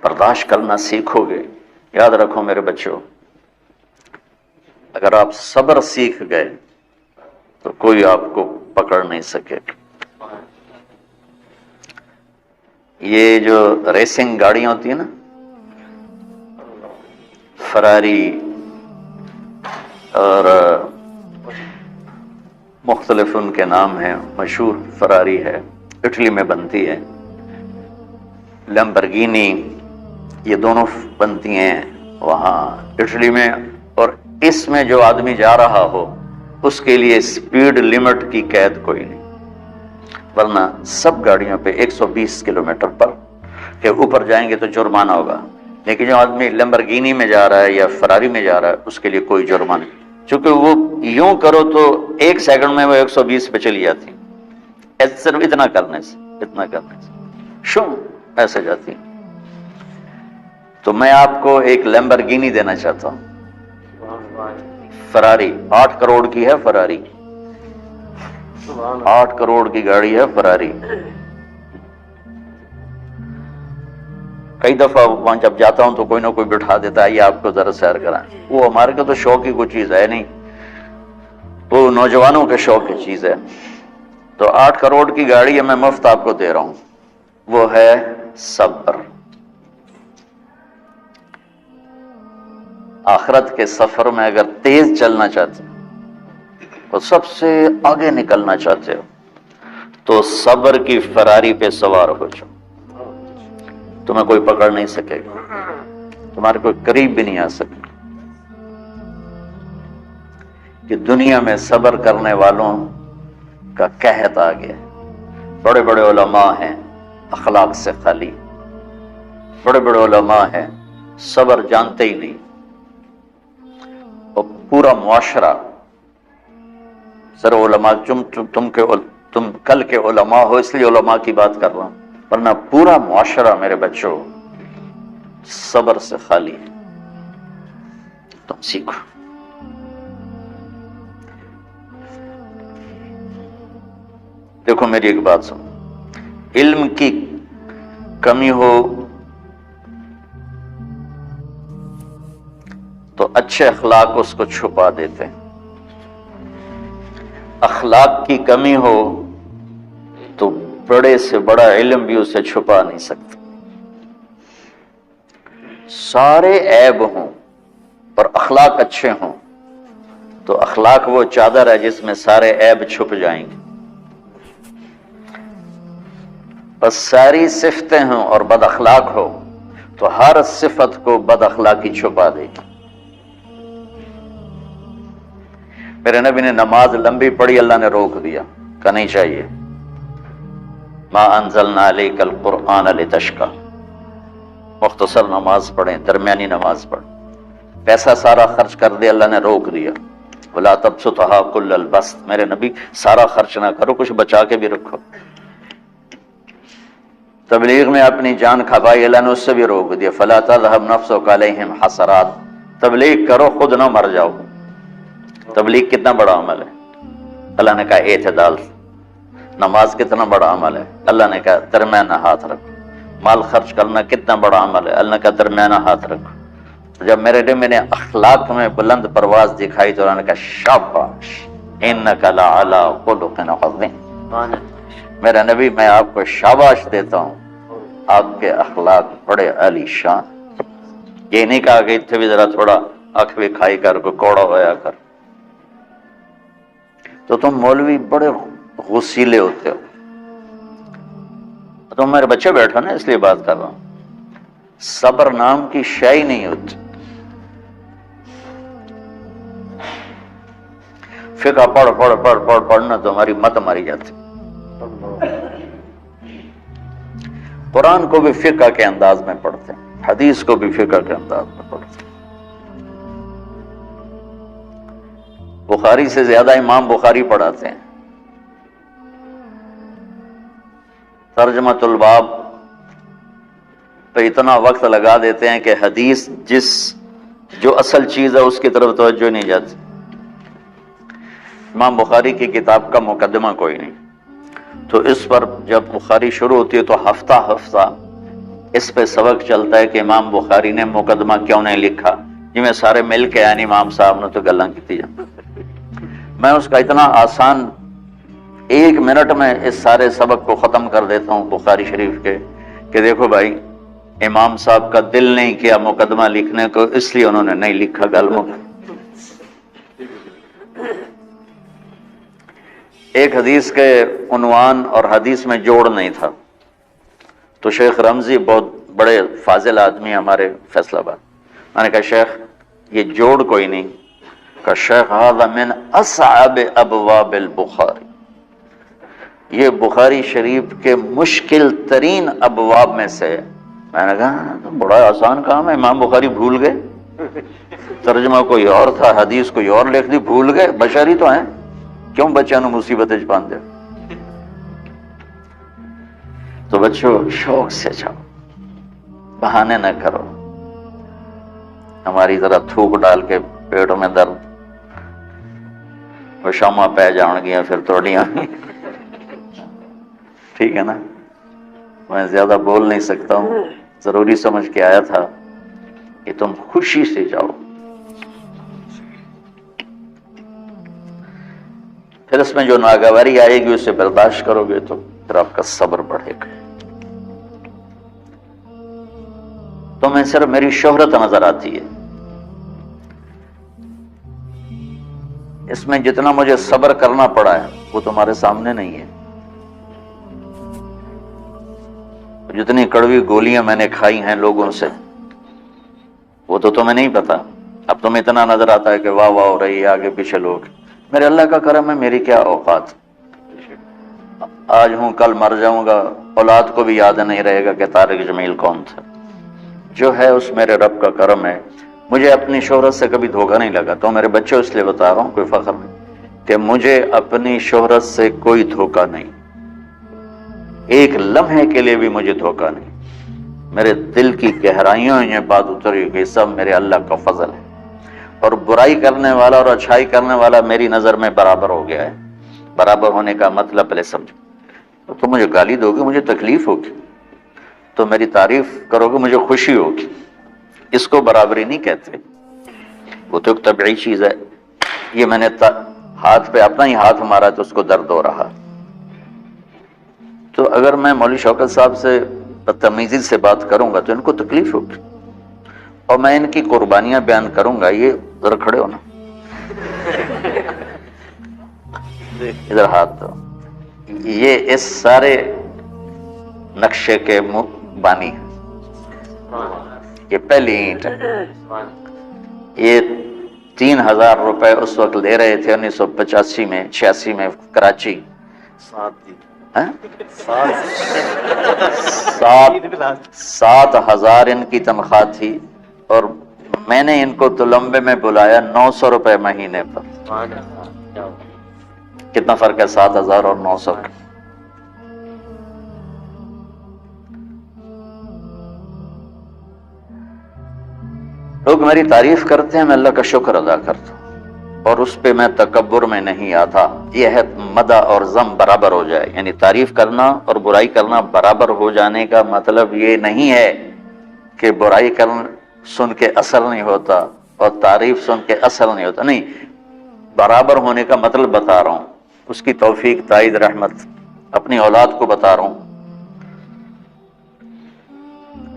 برداشت کرنا سیکھو گے. یاد رکھو میرے بچوں، اگر آپ صبر سیکھ گئے تو کوئی آپ کو پکڑ نہیں سکے. یہ جو ریسنگ گاڑیاں ہوتی ہیں نا، فراری اور مختلف ان کے نام ہیں، مشہور فراری ہے، اٹلی میں بنتی ہے. لیمبرگینی، یہ دونوں بنتی ہیں وہاں اٹلی میں. اور اس میں جو آدمی جا رہا ہو اس کے لیے سپیڈ لمٹ کی قید کوئی نہیں، ورنہ سب گاڑیوں پہ 120 کلومیٹر پر کے اوپر جائیں گے تو جرمانہ ہوگا. لیکن جو آدمی لیمبرگینی میں جا رہا ہے یا فراری میں جا رہا ہے اس کے لیے کوئی جرمانہ نہیں، چونکہ وہ یوں کرو تو 1 سیکنڈ میں وہ 120 پہ چلی جاتی، صرف اتنا کرنے سے شو ایسے جاتی. تو میں آپ کو ایک لیمبرگینی دینا چاہتا ہوں، فراری 8 کروڑ کی ہے. فراری 8 کروڑ کی گاڑی ہے فراری. کئی دفعہ وہاں جب جاتا ہوں تو کوئی نہ کوئی بٹھا دیتا ہے، یہ آپ کو ذرا سیر کرائیں. وہ ہمارے کو تو شوق کی کوئی چیز ہے نہیں، وہ نوجوانوں کے شوق کی چیز ہے. تو 8 کروڑ کی گاڑی ہے، میں مفت آپ کو دے رہا ہوں. وہ ہے صبر. آخرت کے سفر میں اگر تیز چلنا چاہتے اور سب سے آگے نکلنا چاہتے ہو تو صبر کی فراری پہ سوار ہو جاؤ. تمہیں کوئی پکڑ نہیں سکے گا، تمہارے کوئی قریب بھی نہیں آ سکے. کہ دنیا میں صبر کرنے والوں کا قحط آ گیا. بڑے بڑے علماء ہیں اخلاق سے خالی، بڑے بڑے علماء ہیں صبر جانتے ہی نہیں. اور پورا معاشرہ سر علماء، تم کل کے علماء ہو اس لیے علماء کی بات کر رہا ہوں، ورنہ پورا معاشرہ میرے بچوں صبر سے خالی ہے. تم سیکھو. دیکھو میری ایک بات سنو، علم کی کمی ہو تو اچھے اخلاق اس کو چھپا دیتے ہیں، اخلاق کی کمی ہو تو بڑے سے بڑا علم بھی اسے چھپا نہیں سکتا. سارے عیب ہوں اور اخلاق اچھے ہوں تو اخلاق وہ چادر ہے جس میں سارے عیب چھپ جائیں گے. بس ساری صفتیں ہوں اور بد اخلاق ہو تو ہر صفت کو بد اخلاقی چھپا دے گی. میرے نبی نے نماز لمبی پڑھی، اللہ نے روک دیا، کہا نہیں چاہیے. ما انزلنا علیک القرآن لتشقی، مختصر نماز پڑھیں، درمیانی نماز پڑھیں. پیسہ سارا خرچ کر دے، اللہ نے روک دیا. ولا تبسطھا کل البسط، میرے نبی سارا خرچ نہ کرو، کچھ بچا کے بھی رکھو. تبلیغ میں اپنی جان کھپائی، اللہ نے اس سے بھی روک دیا. فلا تذهب نفسک علیہم حسرات، تبلیغ کرو خود نہ مر جاؤ. تبلیغ کتنا بڑا عمل ہے، اللہ نے کہا اعتدال. نماز کتنا بڑا عمل ہے، اللہ نے کہا درمیانہ ہاتھ رکھو. مال خرچ کرنا کتنا بڑا عمل ہے، اللہ نے کہا درمیانہ ہاتھ رکھو. جب میرے لیے میں نے اخلاق میں بلند پرواز دکھائی تو اللہ نے کہا شاباش انک لعلی خلق عظیم. میرا نبی میں آپ کو شاباش دیتا ہوں، آپ کے اخلاق بڑے عالی شان. یہ نہیں کہا کہ اتنے بھی ذرا تھوڑا اکھ بھی کھائی کر کو کوڑا ہویا کر. تو تم مولوی بڑے غسیلے ہوتے ہو. تم میرے بچے بیٹھو نا اس لیے بات کر رہا ہوں. صبر نام کی شے ہی نہیں ہوتی. فقہ پڑھنا تو ہماری مت ماری جاتی. قرآن کو بھی فقہ کے انداز میں پڑھتے ہیں، حدیث کو بھی فقہ کے انداز میں پڑھتے ہیں. بخاری سے زیادہ امام بخاری پڑھاتے ہیں. ترجمۃ الباب پہ اتنا وقت لگا دیتے ہیں کہ حدیث جو اصل چیز ہے اس کی طرف توجہ نہیں جاتی. امام بخاری کی کتاب کا مقدمہ کوئی نہیں، تو اس پر جب بخاری شروع ہوتی ہے تو ہفتہ اس پہ سبق چلتا ہے کہ امام بخاری نے مقدمہ کیوں نہیں لکھا، جی میں سارے مل کے یعنی امام صاحب نے تو گلاں کی جان، میں اس کا اتنا آسان 1 منٹ میں اس سارے سبق کو ختم کر دیتا ہوں بخاری شریف کے، کہ دیکھو بھائی امام صاحب کا دل نہیں کیا مقدمہ لکھنے کو، اس لیے انہوں نے نہیں لکھا گلموں۔ ایک حدیث کے عنوان اور حدیث میں جوڑ نہیں تھا، تو شیخ رمزی بہت بڑے فاضل آدمی ہمارے فیصل آباد، میں نے کہا شیخ یہ جوڑ کوئی نہیں، کہ شیخ ھذا من اصعب ابواب البخاری، یہ بخاری شریف کے مشکل ترین ابواب میں سے ہے۔ میں نے کہا بڑا آسان کام ہے، امام بخاری بھول گئے، ترجمہ کوئی اور تھا، حدیث کوئی اور لکھ دی، بھول گئے، بشری تو ہیں، کیوں بچوں نو مصیبت وچ پاندے؟ تو بچوں شوق سے جاؤ، بہانے نہ کرو، ہماری ذرا تھوک ڈال کے پیٹوں میں درد، وہ شامہ پہ جان گیا پھر توڑیاں، ٹھیک ہے نا؟ میں زیادہ بول نہیں سکتا ہوں، ضروری سمجھ کے آیا تھا کہ تم خوشی سے جاؤ۔ پھر اس میں جو ناگواری آئے گی اسے برداشت کرو گے تو پھر آپ کا صبر بڑھے گا۔ تمہیں صرف میری شہرت نظر آتی ہے، اس میں جتنا مجھے صبر کرنا پڑا ہے وہ تمہارے سامنے نہیں ہے، جتنی کڑوی گولیاں میں نے کھائی ہیں لوگوں سے وہ تو تمہیں نہیں پتا۔ اب تمہیں اتنا نظر آتا ہے کہ واہ واہ ہو رہی ہے آگے پیچھے لوگ، میرے اللہ کا کرم ہے، میری کیا اوقات، آج ہوں کل مر جاؤں گا، اولاد کو بھی یاد نہیں رہے گا کہ طارق جمیل کون تھا۔ جو ہے اس میرے رب کا کرم ہے، مجھے اپنی شہرت سے کبھی دھوکہ نہیں لگا، تو میرے بچے اس لیے بتا رہا ہوں، کوئی فخر نہیں، کہ مجھے اپنی شہرت سے کوئی دھوکہ نہیں، ایک لمحے کے لیے بھی مجھے دھوکہ نہیں، میرے دل کی گہرائیوں یہ بات اتری کہ سب میرے اللہ کا فضل ہے، اور برائی کرنے والا اور اچھائی کرنے والا میری نظر میں برابر ہو گیا ہے۔ برابر ہونے کا مطلب پہلے سمجھو، تو مجھے گالی دو گے مجھے تکلیف ہوگی، تو میری تعریف کرو گے مجھے خوشی ہوگی، اس کو برابری نہیں کہتے، وہ تو ایک طبعی چیز ہے۔ یہ میں نے ہاتھ پہ اپنا ہی ہاتھ مارا تو اس کو درد ہو رہا، تو اگر میں مولوی شوکت صاحب سے بدتمیزی سے بات کروں گا تو ان کو تکلیف ہوگی، اور میں ان کی قربانیاں بیان کروں گا، یہ ذرا کھڑے ہونا، ادھر ہاتھ دو، یہ اس سارے نقشے کے بانی ہیں، یہ پہلی اینٹ ہے، یہ 3000 روپے اس وقت لے رہے تھے 1985 میں 86 میں کراچی، 7,000 ان کی تنخواہ تھی، اور میں نے ان کو تلمبے میں بلایا 900 روپے مہینے پر، کتنا فرق ہے 7,000 اور 900 کا؟ لوگ میری تعریف کرتے ہیں، میں اللہ کا شکر ادا کرتا ہوں، اور اس پہ میں تکبر میں نہیں آتا، یہ ہے مدح اور ذم برابر ہو جائے، یعنی تعریف کرنا اور برائی کرنا برابر ہو جانے کا مطلب یہ نہیں ہے کہ برائی کرنا سن کے اثر نہیں ہوتا اور تعریف سن کے اثر نہیں ہوتا، نہیں، برابر ہونے کا مطلب بتا رہا ہوں، اس کی توفیق تائید رحمت اپنی اولاد کو بتا رہا ہوں۔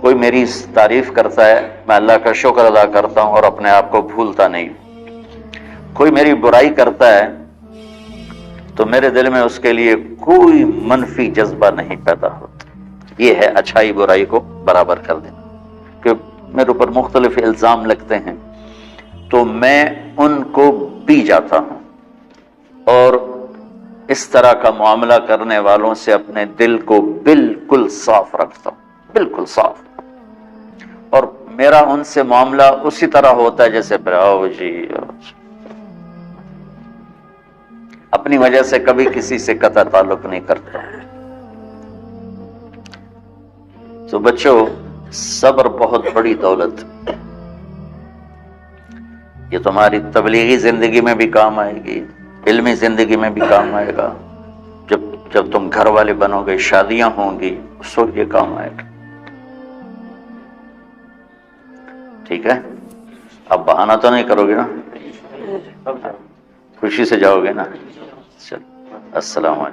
کوئی میری تعریف کرتا ہے میں اللہ کا شکر ادا کرتا ہوں اور اپنے آپ کو بھولتا نہیں، کوئی میری برائی کرتا ہے تو میرے دل میں اس کے لیے کوئی منفی جذبہ نہیں پیدا ہوتا، یہ ہے اچھائی برائی کو برابر کر دینا۔ کہ میرے اوپر مختلف الزام لگتے ہیں تو میں ان کو پی جاتا ہوں، اور اس طرح کا معاملہ کرنے والوں سے اپنے دل کو بالکل صاف رکھتا ہوں، بالکل صاف، اور میرا ان سے معاملہ اسی طرح ہوتا ہے جیسے جی اپنی وجہ سے کبھی کسی سے قطع تعلق نہیں کرتا۔ تو بچوں صبر بہت بڑی دولت، یہ تمہاری تبلیغی زندگی میں بھی کام آئے گی، علمی زندگی میں بھی کام آئے گا، جب تم گھر والے بنو گے، شادیاں ہوں گی، اس وقت یہ کام آئے گا۔ ٹھیک ہے، اب بہانہ تو نہیں کرو گے نا، خوشی سے جاؤ گے نا؟ چلو، السلام علیکم۔